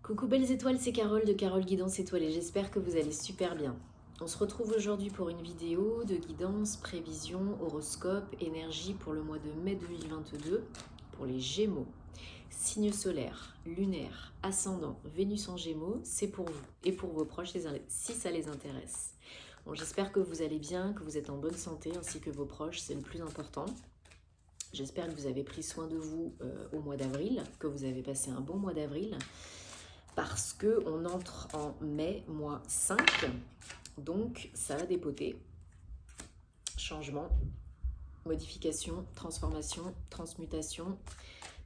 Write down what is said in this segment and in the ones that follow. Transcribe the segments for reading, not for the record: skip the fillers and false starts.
Coucou belles étoiles, c'est Carole de Carole Guidance Étoilée, j'espère que vous allez super bien. On se retrouve aujourd'hui pour une vidéo de guidance, prévision, horoscope, énergie pour le mois de mai 2022 pour les Gémeaux. Signe solaire, lunaire, ascendant, Vénus en Gémeaux, c'est pour vous et pour vos proches si ça les intéresse. Bon, j'espère que vous allez bien, que vous êtes en bonne santé ainsi que vos proches, c'est le plus important. J'espère que vous avez pris soin de vous au mois d'avril, que vous avez passé un bon mois d'avril. Parce qu'on entre en mai, mois 5, donc ça va dépoter. Changement, modification, transformation, transmutation.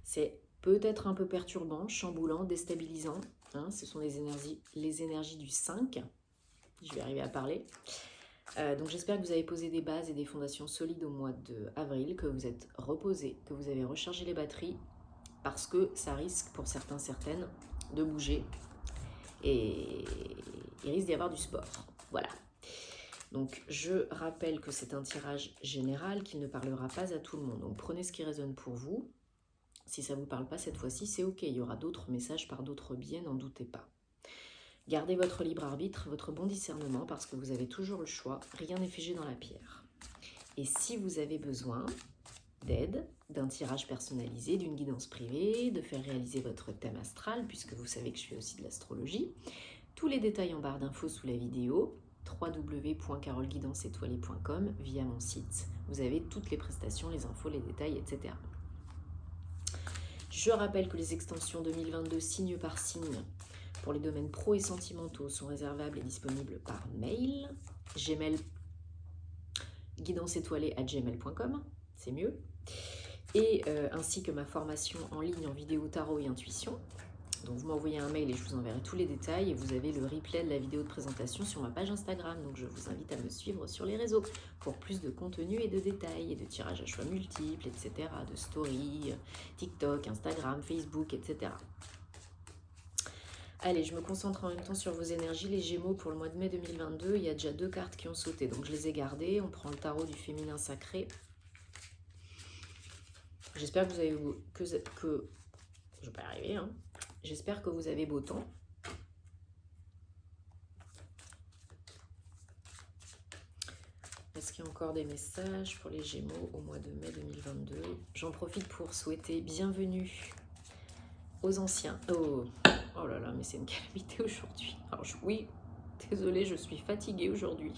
C'est peut-être un peu perturbant, chamboulant, déstabilisant. Hein, ce sont les énergies du 5. Je vais arriver à parler. Donc j'espère que vous avez posé des bases et des fondations solides au mois d'avril, que vous êtes reposé, que vous avez rechargé les batteries, parce que ça risque pour certains, certaines, de bouger et il risque d'y avoir du sport. Voilà. Donc je rappelle que c'est un tirage général qui ne parlera pas à tout le monde. Donc prenez ce qui résonne pour vous. Si ça ne vous parle pas cette fois-ci, c'est ok. Il y aura d'autres messages par d'autres biais, n'en doutez pas. Gardez votre libre arbitre, votre bon discernement, parce que vous avez toujours le choix. Rien n'est figé dans la pierre. Et si vous avez besoin d'aide, d'un tirage personnalisé, d'une guidance privée, de faire réaliser votre thème astral, puisque vous savez que je fais aussi de l'astrologie. Tous les détails en barre d'infos sous la vidéo, www.caroleguidanceétoilée.com, via mon site. Vous avez toutes les prestations, les infos, les détails, etc. Je rappelle que les extensions 2022 signe par signe pour les domaines pro et sentimentaux sont réservables et disponibles par mail, Gmail, guidanceétoilée@gmail.com, c'est mieux. Et ainsi que ma formation en ligne en vidéo tarot et intuition. Donc vous m'envoyez un mail et je vous enverrai tous les détails. Et vous avez le replay de la vidéo de présentation sur ma page Instagram. Donc je vous invite à me suivre sur les réseaux pour plus de contenu et de détails et de tirages à choix multiples, etc. De stories, TikTok, Instagram, Facebook, etc. Allez, je me concentre en même temps sur vos énergies. Les Gémeaux pour le mois de mai 2022, il y a déjà 2 cartes qui ont sauté. Donc je les ai gardées. On prend le tarot du féminin sacré. J'espère que vous avez... Je vais pas y arriver, hein. J'espère que vous avez beau temps. Est-ce qu'il y a encore des messages pour les Gémeaux au mois de mai 2022? J'en profite pour souhaiter bienvenue aux anciens. Oh là là, mais c'est une calamité aujourd'hui. Alors oui, désolée, je suis fatiguée aujourd'hui.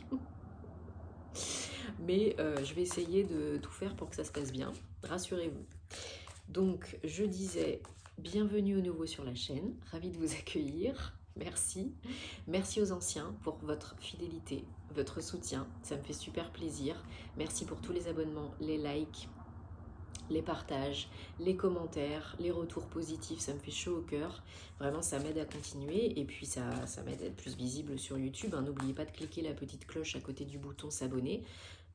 Mais je vais essayer de tout faire pour que ça se passe bien. Rassurez-vous. Donc, je disais... Bienvenue au nouveau sur la chaîne, ravie de vous accueillir, merci. Merci aux anciens pour votre fidélité, votre soutien, ça me fait super plaisir. Merci pour tous les abonnements, les likes, les partages, les commentaires, les retours positifs, ça me fait chaud au cœur. Vraiment, ça m'aide à continuer et puis ça m'aide à être plus visible sur YouTube. Hein. N'oubliez pas de cliquer la petite cloche à côté du bouton s'abonner,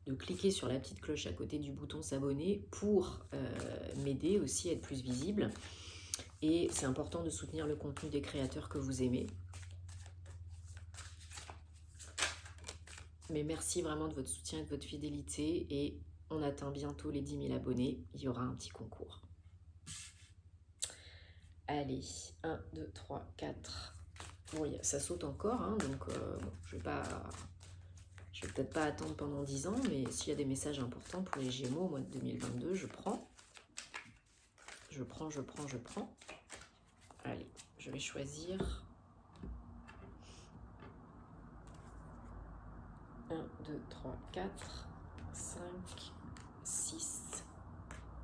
de cliquer sur la petite cloche à côté du bouton s'abonner pour m'aider aussi à être plus visible. Et c'est important de soutenir le contenu des créateurs que vous aimez. Mais merci vraiment de votre soutien et de votre fidélité. Et on atteint bientôt les 10 000 abonnés. Il y aura un petit concours. Allez, 1, 2, 3, 4. Bon, ça saute encore, hein, donc bon, je vais peut-être pas attendre pendant 10 ans, mais s'il y a des messages importants pour les Gémeaux au mois de 2022, je prends. Je prends. Allez, je vais choisir 1, 2, 3, 4, 5, 6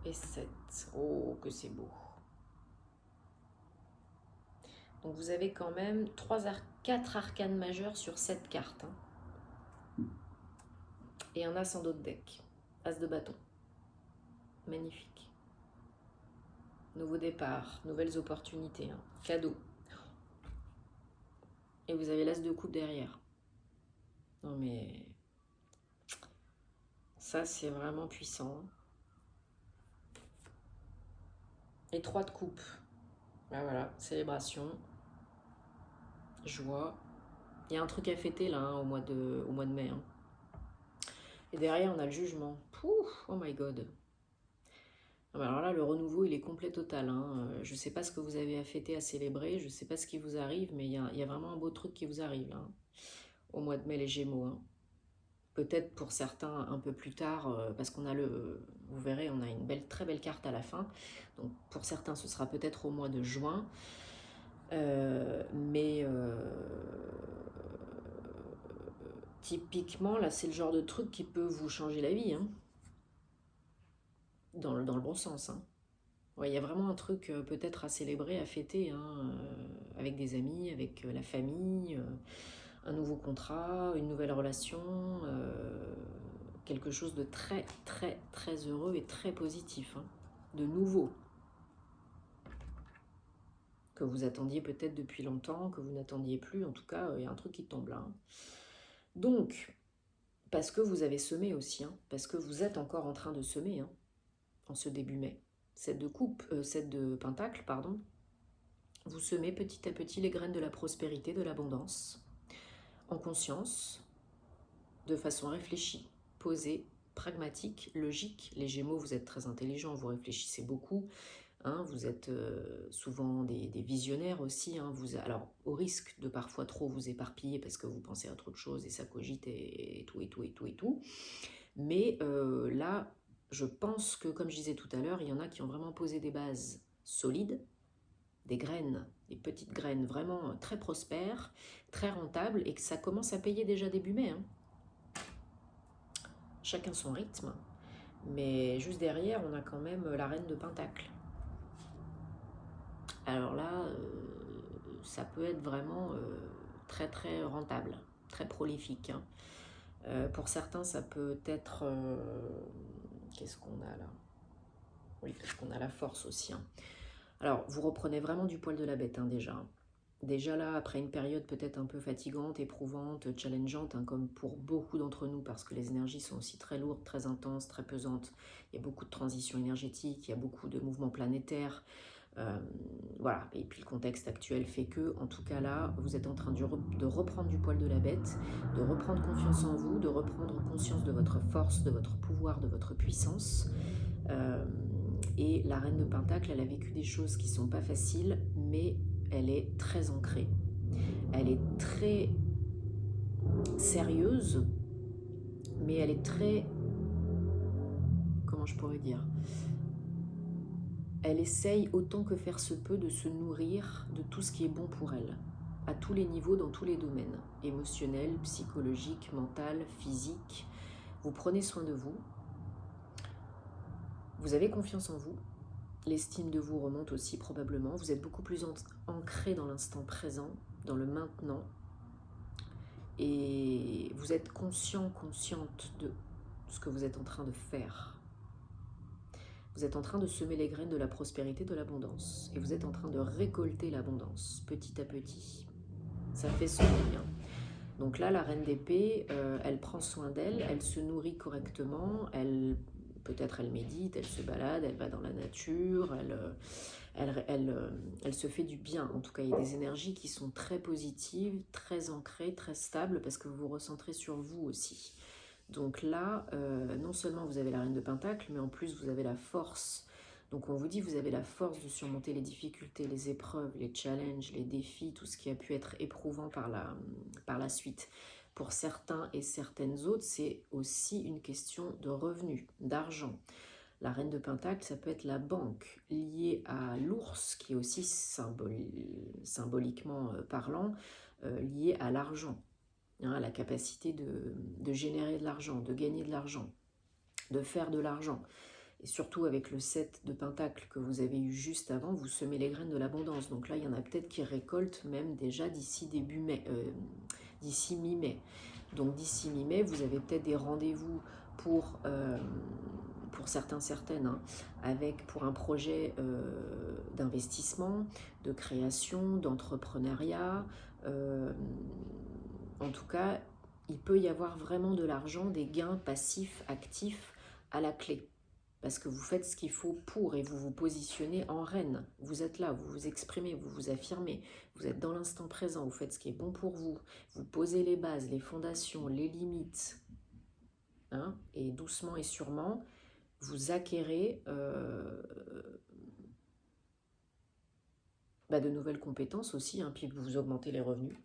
et 7. Oh, que c'est beau. Donc vous avez quand même 4 arcanes majeures sur 7 cartes. Hein. Et un as en dos de deck. As de bâton. Magnifique. Nouveau départ, nouvelles opportunités. Hein. Cadeau. Et vous avez l'as de coupe derrière. Non mais... ça c'est vraiment puissant. Et 3 de coupe. Ben voilà, célébration. Joie. Il y a un truc à fêter là hein, au mois de mai. Hein. Et derrière on a le jugement. Pouf, oh my god. Ah bah alors là, le renouveau, il est complet total, hein. Je ne sais pas ce que vous avez à fêter, à célébrer, je ne sais pas ce qui vous arrive, mais il y a vraiment un beau truc qui vous arrive, là, hein, au mois de mai, les Gémeaux, hein. Peut-être pour certains un peu plus tard, parce qu'on a vous verrez, on a une très belle carte à la fin. Donc pour certains, ce sera peut-être au mois de juin. Mais typiquement, là, c'est le genre de truc qui peut vous changer la vie, hein, dans le bon sens, hein. Ouais, il y a vraiment un truc peut-être à célébrer, à fêter, hein, avec des amis, avec la famille, un nouveau contrat, une nouvelle relation, quelque chose de très très très heureux et très positif, hein, de nouveau, que vous attendiez peut-être depuis longtemps, que vous n'attendiez plus, en tout cas, il y a un truc qui tombe là, hein. Donc, parce que vous avez semé aussi, hein, parce que vous êtes encore en train de semer, hein, en ce début mai. Cette de pentacle, pardon, vous semez petit à petit les graines de la prospérité, de l'abondance, en conscience, de façon réfléchie, posée, pragmatique, logique. Les Gémeaux, vous êtes très intelligents, vous réfléchissez beaucoup, hein, vous êtes souvent des visionnaires aussi, hein, alors au risque de parfois trop vous éparpiller parce que vous pensez à trop de choses et ça cogite et tout et tout et tout et tout. Mais là, je pense que, comme je disais tout à l'heure, il y en a qui ont vraiment posé des bases solides, des graines, des petites graines vraiment très prospères, très rentables, et que ça commence à payer déjà début mai, hein. Chacun son rythme, mais juste derrière, on a quand même la reine de Pentacle. Alors là, ça peut être vraiment très très rentable, très prolifique, hein. Pour certains, ça peut être... qu'est-ce qu'on a là? Oui, parce qu'on a la force aussi, hein. Alors, vous reprenez vraiment du poil de la bête, hein, déjà. Déjà là, après une période peut-être un peu fatigante, éprouvante, challengeante, hein, comme pour beaucoup d'entre nous, parce que les énergies sont aussi très lourdes, très intenses, très pesantes. Il y a beaucoup de transitions énergétiques, il y a beaucoup de mouvements planétaires. Voilà, et puis le contexte actuel fait que, en tout cas là, vous êtes en train de reprendre du poil de la bête, de reprendre confiance en vous, de reprendre conscience de votre force, de votre pouvoir, de votre puissance. Et la reine de Pentacle, elle a vécu des choses qui ne sont pas faciles, mais elle est très ancrée. Elle est très sérieuse, mais elle est très... Comment je pourrais dire? Elle essaye autant que faire se peut de se nourrir de tout ce qui est bon pour elle, à tous les niveaux, dans tous les domaines, émotionnel, psychologique, mental, physique. Vous prenez soin de vous, vous avez confiance en vous, l'estime de vous remonte aussi probablement, vous êtes beaucoup plus ancré dans l'instant présent, dans le maintenant, et vous êtes consciente de ce que vous êtes en train de faire. Vous êtes en train de semer les graines de la prospérité, de l'abondance, et vous êtes en train de récolter l'abondance, petit à petit. Ça fait son bien. Donc là, la reine d'épée, elle prend soin d'elle, elle se nourrit correctement, peut-être elle médite, elle se balade, elle va dans la nature, elle se fait du bien. En tout cas, il y a des énergies qui sont très positives, très ancrées, très stables, parce que vous vous recentrez sur vous aussi. Donc là, non seulement vous avez la reine de Pentacle, mais en plus vous avez la force. Donc on vous dit, vous avez la force de surmonter les difficultés, les épreuves, les challenges, les défis, tout ce qui a pu être éprouvant par la suite. Pour certains et certaines autres, c'est aussi une question de revenus, d'argent. La reine de Pentacle, ça peut être la banque liée à l'ours, qui est aussi symboliquement parlant, liée à l'argent, hein, à la capacité de générer de l'argent, de gagner de l'argent, de faire de l'argent. Et surtout avec le 7 de Pentacle que vous avez eu juste avant, vous semez les graines de l'abondance. Donc là, il y en a peut-être qui récoltent même déjà d'ici début mai, d'ici mi-mai. Donc d'ici mi-mai, vous avez peut-être des rendez-vous pour certains, certaines, hein, pour un projet d'investissement, de création, d'entrepreneuriat. En tout cas, il peut y avoir vraiment de l'argent, des gains passifs, actifs à la clé. Parce que vous faites ce qu'il faut pour et vous vous positionnez en reine. Vous êtes là, vous vous exprimez, vous vous affirmez, vous êtes dans l'instant présent, vous faites ce qui est bon pour vous, vous posez les bases, les fondations, les limites, hein, et doucement et sûrement, vous acquérez de nouvelles compétences aussi, hein, puis vous augmentez les revenus.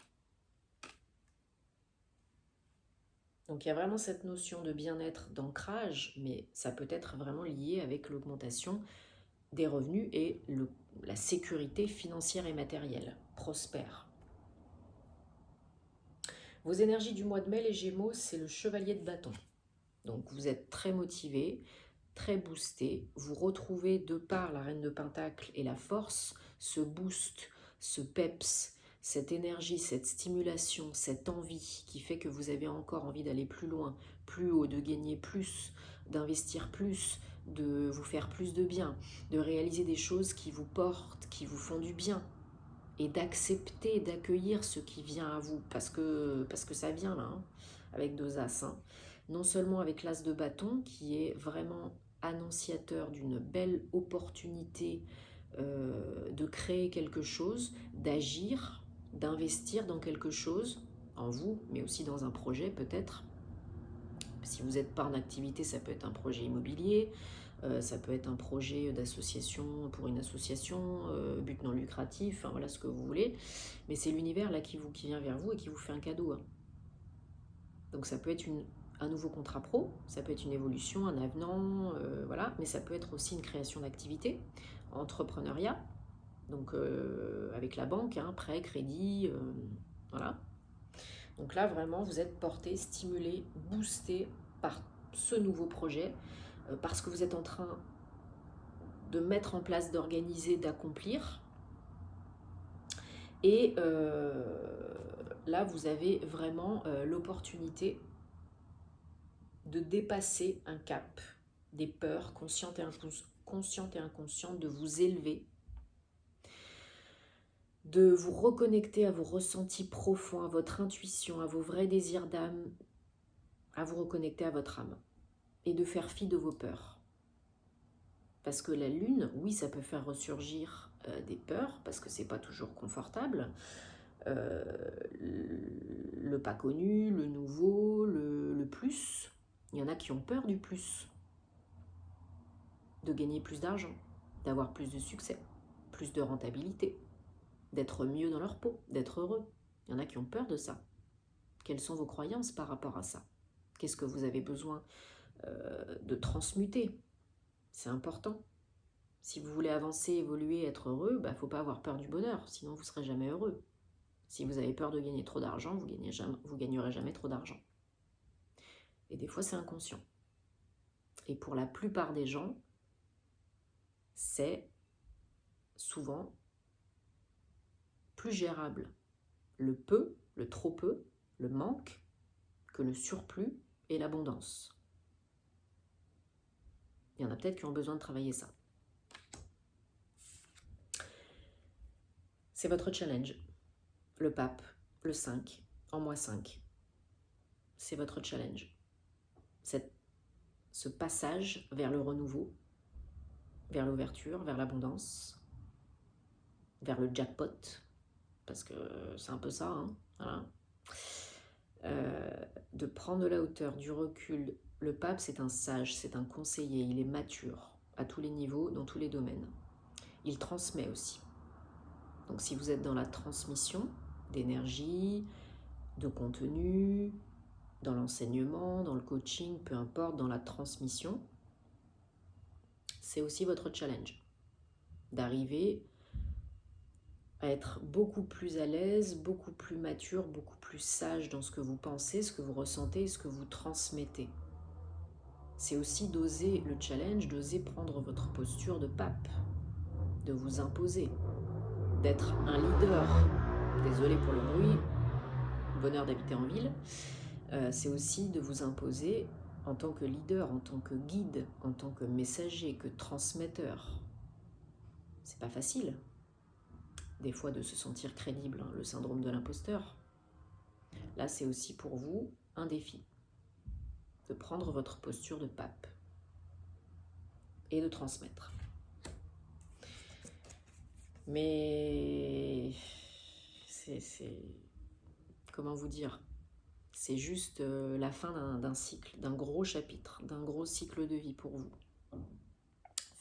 Donc il y a vraiment cette notion de bien-être, d'ancrage, mais ça peut être vraiment lié avec l'augmentation des revenus et la sécurité financière et matérielle prospère. Vos énergies du mois de mai, les Gémeaux, c'est le chevalier de bâton. Donc vous êtes très motivé, très boosté. Vous retrouvez de par la reine de Pentacle et la force, ce boost, ce peps, cette énergie, cette stimulation, cette envie qui fait que vous avez encore envie d'aller plus loin, plus haut, de gagner plus, d'investir plus, de vous faire plus de bien, de réaliser des choses qui vous portent, qui vous font du bien, et d'accepter, d'accueillir ce qui vient à vous, parce que ça vient là, hein, avec 2 as. Hein. Non seulement avec l'as de bâton, qui est vraiment annonciateur d'une belle opportunité de créer quelque chose, d'agir, d'investir dans quelque chose, en vous, mais aussi dans un projet peut-être. Si vous n'êtes pas en activité, ça peut être un projet immobilier, ça peut être un projet d'association pour une association, but non lucratif, enfin voilà ce que vous voulez. Mais c'est l'univers là qui vient vers vous et qui vous fait un cadeau. Hein. Donc ça peut être un nouveau contrat pro, ça peut être une évolution, un avenant, voilà. Mais ça peut être aussi une création d'activité, entrepreneuriat, donc avec la banque, hein, prêt, crédit, voilà. Donc là vraiment vous êtes porté, stimulé, boosté par ce nouveau projet, parce que vous êtes en train de mettre en place, d'organiser, d'accomplir. Et là, vous avez vraiment l'opportunité de dépasser un cap, des peurs conscientes et inconscientes, de vous élever, de vous reconnecter à vos ressentis profonds, à votre intuition, à vos vrais désirs d'âme, à vous reconnecter à votre âme et de faire fi de vos peurs. Parce que la lune, oui, ça peut faire ressurgir des peurs, parce que c'est pas toujours confortable. Le pas connu, le nouveau, le plus. Il y en a qui ont peur du plus. De gagner plus d'argent, d'avoir plus de succès, plus de rentabilité, d'être mieux dans leur peau, d'être heureux. Il y en a qui ont peur de ça. Quelles sont vos croyances par rapport à ça? Qu'est-ce que vous avez besoin de transmuter? C'est important. Si vous voulez avancer, évoluer, être heureux, il ne faut pas avoir peur du bonheur, sinon vous ne serez jamais heureux. Si vous avez peur de gagner trop d'argent, vous gagnerez jamais trop d'argent. Et des fois, c'est inconscient. Et pour la plupart des gens, c'est souvent plus gérable le peu, le trop peu, le manque, que le surplus et l'abondance. Il y en a peut-être qui ont besoin de travailler ça. C'est votre challenge. Le pape, le 5, en mois 5. C'est votre challenge. Ce passage vers le renouveau, vers l'ouverture, vers l'abondance, vers le jackpot, parce que c'est un peu ça, hein, voilà. De prendre de la hauteur, du recul. Le pape, c'est un sage, c'est un conseiller, il est mature à tous les niveaux, dans tous les domaines. Il transmet aussi. Donc si vous êtes dans la transmission d'énergie, de contenu, dans l'enseignement, dans le coaching, peu importe, dans la transmission, c'est aussi votre challenge. D'arriver à être beaucoup plus à l'aise, beaucoup plus mature, beaucoup plus sage dans ce que vous pensez, ce que vous ressentez et ce que vous transmettez. C'est aussi d'oser le challenge, d'oser prendre votre posture de pape, de vous imposer, d'être un leader. Désolé pour le bruit, bonheur d'habiter en ville. C'est aussi de vous imposer en tant que leader, en tant que guide, en tant que messager, que transmetteur. C'est pas facile, des fois, de se sentir crédible, hein, le syndrome de l'imposteur. Là, c'est aussi pour vous un défi, de prendre votre posture de pape et de transmettre. Mais c'est comment vous dire, c'est juste la fin d'un cycle, d'un gros chapitre, d'un gros cycle de vie pour vous.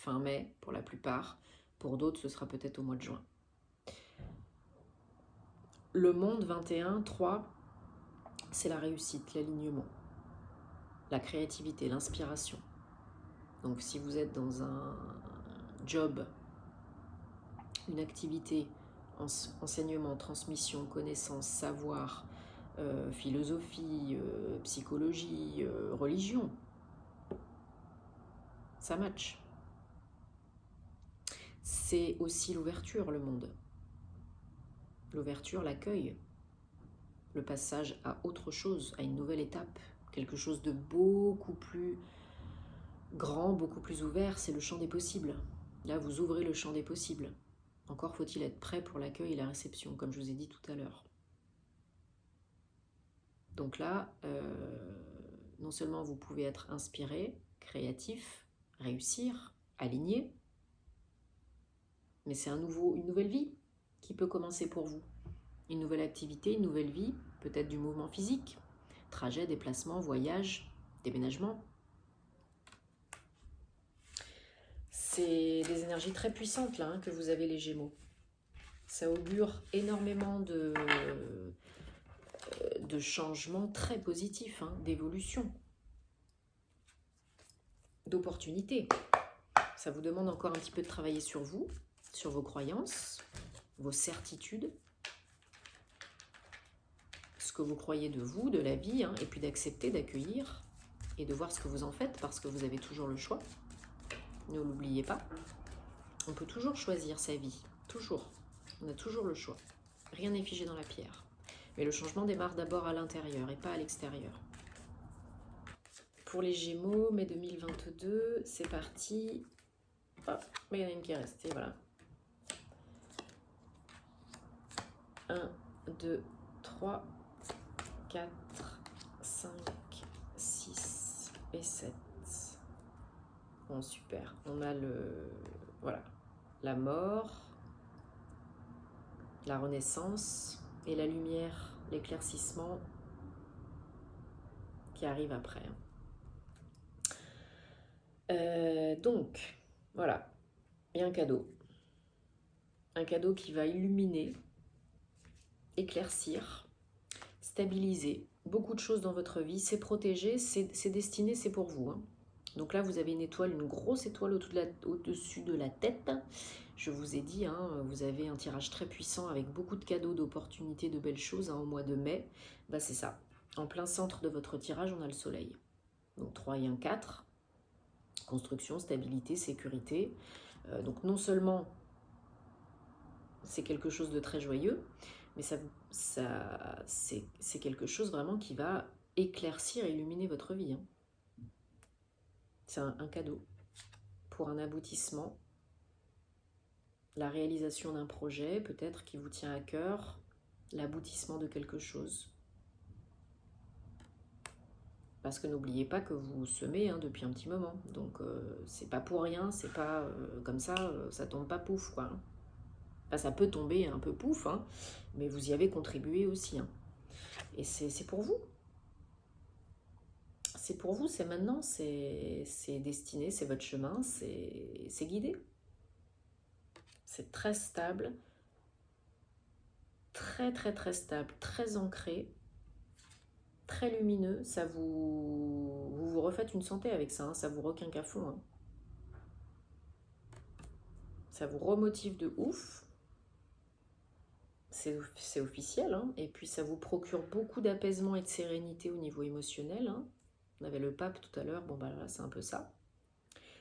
fin mai pour la plupart. Pour d'autres, ce sera peut-être au mois de juin. Le monde 21, 3, c'est la réussite, l'alignement, la créativité, l'inspiration. Donc si vous êtes dans un job, une activité, enseignement, transmission, connaissance, savoir, philosophie, psychologie, religion, ça match. C'est aussi l'ouverture, le monde. L'ouverture, l'accueil, le passage à autre chose, à une nouvelle étape, quelque chose de beaucoup plus grand, beaucoup plus ouvert, c'est le champ des possibles. Là, vous ouvrez le champ des possibles. Encore faut-il être prêt pour l'accueil et la réception, comme je vous ai dit tout à l'heure. Donc là, non seulement vous pouvez être inspiré, créatif, réussir, aligné, mais c'est une nouvelle vie qui peut commencer pour vous. Une nouvelle activité, une nouvelle vie, peut-être du mouvement physique, trajet, déplacement, voyage, déménagement. C'est des énergies très puissantes là, que vous avez les Gémeaux. Ça augure énormément de changements très positifs, d'évolution, d'opportunités. Ça vous demande encore un petit peu de travailler sur vous, sur vos croyances, vos certitudes, ce que vous croyez de vous, de la vie, et puis d'accepter, d'accueillir et de voir ce que vous en faites parce que vous avez toujours le choix. Ne l'oubliez pas. On peut toujours choisir sa vie, toujours. On a toujours le choix. Rien n'est figé dans la pierre. Mais le changement démarre d'abord à l'intérieur et pas à l'extérieur. Pour les Gémeaux, mai 2022, c'est parti. Ah, mais il y en a une qui est restée, voilà. 1, 2, 3, 4, 5, 6 et 7. Bon, super. On a voilà, la mort, la renaissance et la lumière, l'éclaircissement qui arrive après. Donc, voilà, il y a un cadeau. Un cadeau qui va illuminer, éclaircir, stabiliser beaucoup de choses dans votre vie. C'est protégé, c'est destiné, c'est pour vous. Donc là, vous avez une étoile, une grosse étoile au-dessus de la tête. Je vous ai dit, vous avez un tirage très puissant avec beaucoup de cadeaux, d'opportunités, de belles choses au mois de mai. Bah, c'est ça. En plein centre de votre tirage, on a le soleil. Donc 3 et 1, 4. Construction, stabilité, sécurité. Donc non seulement c'est quelque chose de très joyeux, mais c'est quelque chose vraiment qui va éclaircir et illuminer votre vie. C'est un cadeau pour un aboutissement, la réalisation d'un projet peut-être qui vous tient à cœur, l'aboutissement de quelque chose. Parce que n'oubliez pas que vous semez depuis un petit moment, donc c'est pas pour rien, c'est pas comme ça, ça tombe pas pouf quoi. Enfin, ça peut tomber un peu pouf, mais vous y avez contribué aussi. Et c'est pour vous. C'est pour vous, c'est maintenant, c'est destiné, c'est votre chemin, c'est guidé. C'est très stable, très très très stable, très ancré, très lumineux. Ça vous refaites une santé avec ça, ça vous requinque à fond. Ça vous remotive de ouf. C'est officiel, et puis ça vous procure beaucoup d'apaisement et de sérénité au niveau émotionnel. On avait le pape tout à l'heure, bon bah là c'est un peu ça.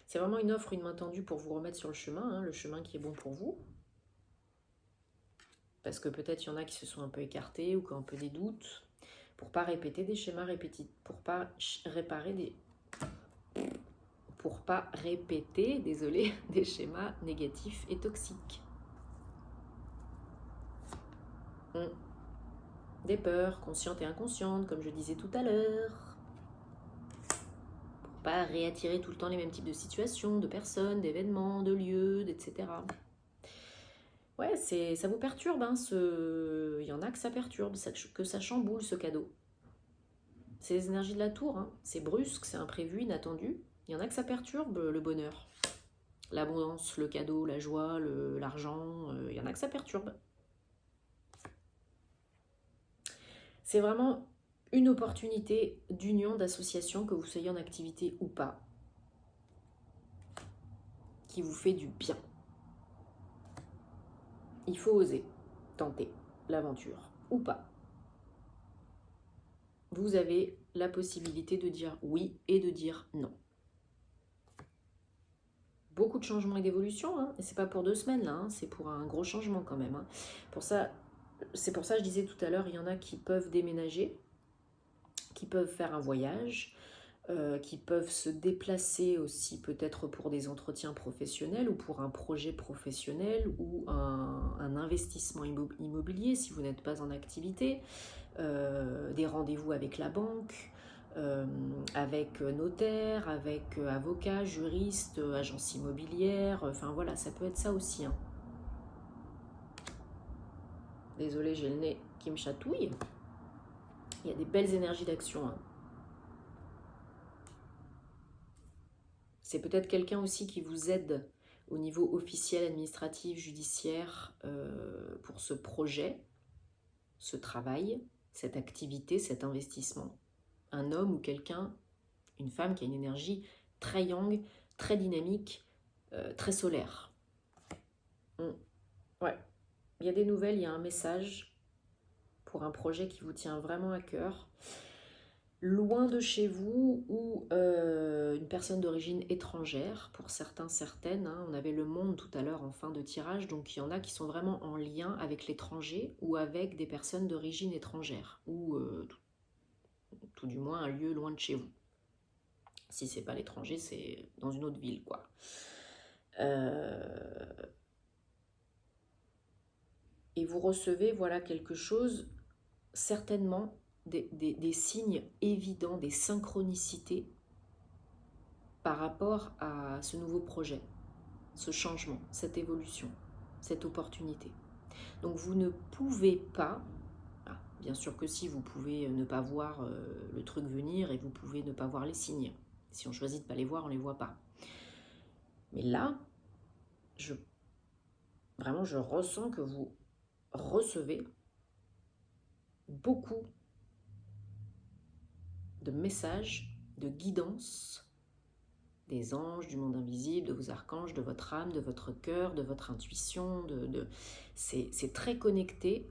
C'est vraiment une offre, une main tendue pour vous remettre sur le chemin qui est bon pour vous. Parce que peut-être il y en a qui se sont un peu écartés ou qui ont un peu des doutes, pour pas répéter des schémas répétitifs, pour pas répéter, des schémas négatifs et toxiques. Des peurs conscientes et inconscientes, comme je disais tout à l'heure. Pour pas réattirer tout le temps les mêmes types de situations, de personnes, d'événements, de lieux, etc. Ouais, ça vous perturbe, il y en a que ça perturbe, que ça chamboule ce cadeau. C'est les énergies de la tour, c'est brusque, c'est imprévu, inattendu. Il y en a que ça perturbe le bonheur, l'abondance, le cadeau, la joie, l'argent, il y en a que ça perturbe. C'est vraiment une opportunité d'union, d'association, que vous soyez en activité ou pas, qui vous fait du bien. Il faut oser tenter l'aventure ou pas. Vous avez la possibilité de dire oui et de dire non. Beaucoup de changements et d'évolution, hein, et c'est pas pour 2 semaines là, hein, c'est pour un gros changement quand même. Hein. C'est pour ça que je disais tout à l'heure, il y en a qui peuvent déménager, qui peuvent faire un voyage, qui peuvent se déplacer aussi peut-être pour des entretiens professionnels ou pour un projet professionnel ou un investissement immobilier si vous n'êtes pas en activité, des rendez-vous avec la banque, avec notaire, avec avocat, juriste, agence immobilière, enfin voilà, ça peut être ça aussi. Hein. Désolée, j'ai le nez qui me chatouille. Il y a des belles énergies d'action. Hein. C'est peut-être quelqu'un aussi qui vous aide au niveau officiel, administratif, judiciaire pour ce projet, ce travail, cette activité, cet investissement. Un homme ou quelqu'un, une femme qui a une énergie très yang, très dynamique, très solaire. Ouais, il y a des nouvelles, il y a un message pour un projet qui vous tient vraiment à cœur. Loin de chez vous ou une personne d'origine étrangère, pour certains, certaines. Hein. On avait le monde tout à l'heure en fin de tirage, donc il y en a qui sont vraiment en lien avec l'étranger ou avec des personnes d'origine étrangère, ou tout du moins un lieu loin de chez vous. Si c'est pas l'étranger, c'est dans une autre ville, quoi. Et vous recevez, voilà, quelque chose, certainement, des signes évidents, des synchronicités par rapport à ce nouveau projet, ce changement, cette évolution, cette opportunité. Donc vous ne pouvez pas, bien sûr que si, vous pouvez ne pas voir le truc venir et vous pouvez ne pas voir les signes. Si on choisit de ne pas les voir, on ne les voit pas. Mais là, vraiment, je ressens que vous recevez beaucoup de messages, de guidance des anges, du monde invisible, de vos archanges, de votre âme, de votre cœur, de votre intuition. C'est très connecté.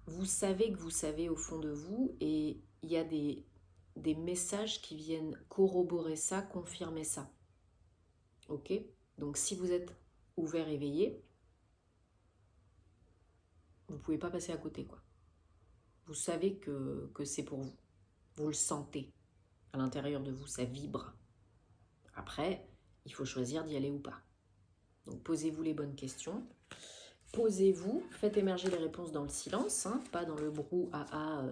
Vous savez que vous savez au fond de vous et il y a des messages qui viennent corroborer ça, confirmer ça. Ok? Donc si vous êtes ouvert, éveillé, vous ne pouvez pas passer à côté, quoi. Vous savez que c'est pour vous. Vous le sentez à l'intérieur de vous, ça vibre. Après, il faut choisir d'y aller ou pas. Donc posez-vous les bonnes questions. Posez-vous, faites émerger les réponses dans le silence, hein, pas dans le brouhaha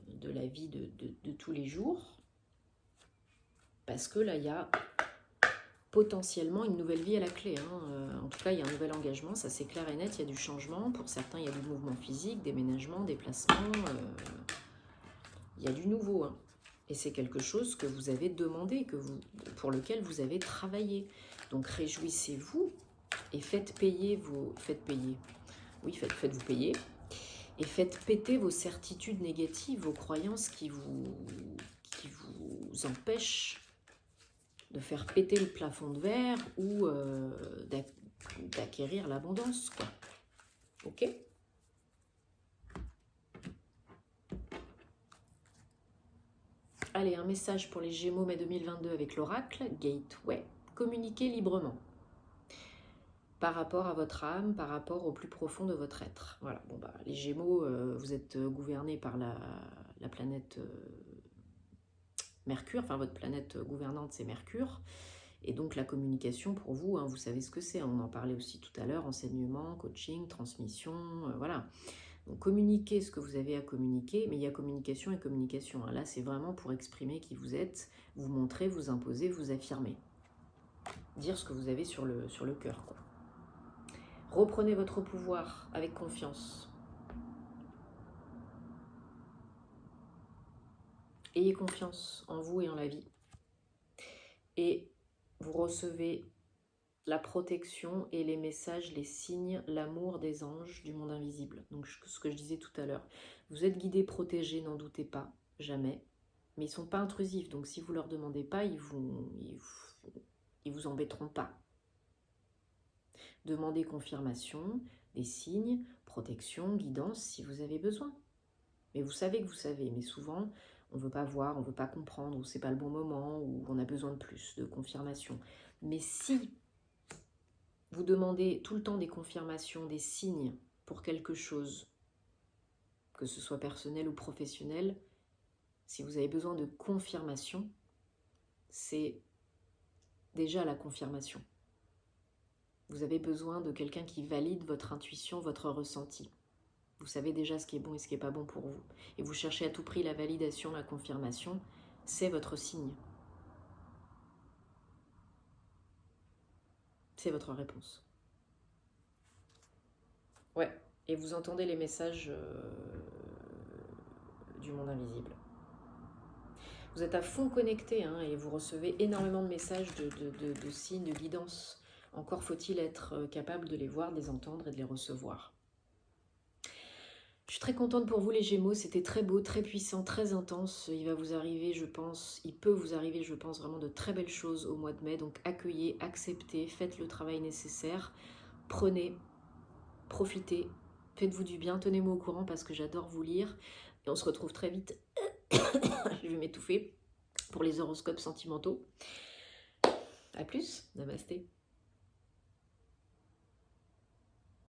de la vie de tous les jours. Parce que là, il y a potentiellement une nouvelle vie à la clé. Hein. En tout cas, il y a un nouvel engagement, ça c'est clair et net, il y a du changement. Pour certains, il y a du mouvement physique, déménagement, déplacement. Il y a du nouveau. Hein. Et c'est quelque chose que vous avez demandé, pour lequel vous avez travaillé. Donc réjouissez-vous et faites vous payer. Et faites péter vos certitudes négatives, vos croyances qui vous empêchent de faire péter le plafond de verre ou d'acquérir l'abondance, quoi. Ok ? Allez, un message pour les Gémeaux mai 2022 avec l'oracle, Gateway. Communiquez librement par rapport à votre âme, par rapport au plus profond de votre être. Voilà, bon bah les Gémeaux, vous êtes gouvernés par la planète Mercure, enfin votre planète gouvernante c'est Mercure, et donc la communication pour vous, hein, vous savez ce que c'est, on en parlait aussi tout à l'heure, enseignement, coaching, transmission, voilà. Donc communiquez ce que vous avez à communiquer, mais il y a communication et communication. Hein. Là, c'est vraiment pour exprimer qui vous êtes, vous montrer, vous imposer, vous affirmer. Dire ce que vous avez sur le cœur, quoi. Reprenez votre pouvoir avec confiance. Ayez confiance en vous et en la vie. Et vous recevez la protection et les messages, les signes, l'amour des anges du monde invisible. Donc ce que je disais tout à l'heure. Vous êtes guidés, protégés, n'en doutez pas, jamais. Mais ils ne sont pas intrusifs, donc si vous ne leur demandez pas, ils vous embêteront pas. Demandez confirmation, des signes, protection, guidance si vous avez besoin. Mais vous savez que vous savez, mais souvent on ne veut pas voir, on ne veut pas comprendre, ou c'est pas le bon moment, ou on a besoin de plus de confirmation. Mais si vous demandez tout le temps des confirmations, des signes pour quelque chose, que ce soit personnel ou professionnel, si vous avez besoin de confirmation, c'est déjà la confirmation. Vous avez besoin de quelqu'un qui valide votre intuition, votre ressenti. Vous savez déjà ce qui est bon et ce qui n'est pas bon pour vous. Et vous cherchez à tout prix la validation, la confirmation, c'est votre signe. C'est votre réponse. Ouais, et vous entendez les messages du monde invisible. Vous êtes à fond connecté et vous recevez énormément de messages, de signes, de guidance. Encore faut-il être capable de les voir, de les entendre et de les recevoir. Je suis très contente pour vous les Gémeaux, c'était très beau, très puissant, très intense. Il va vous arriver, je pense, il peut vous arriver, je pense, vraiment de très belles choses au mois de mai. Donc accueillez, acceptez, faites le travail nécessaire. Prenez, profitez, faites-vous du bien, tenez-moi au courant parce que j'adore vous lire. Et on se retrouve très vite, je vais m'étouffer, pour les horoscopes sentimentaux. A plus, namasté.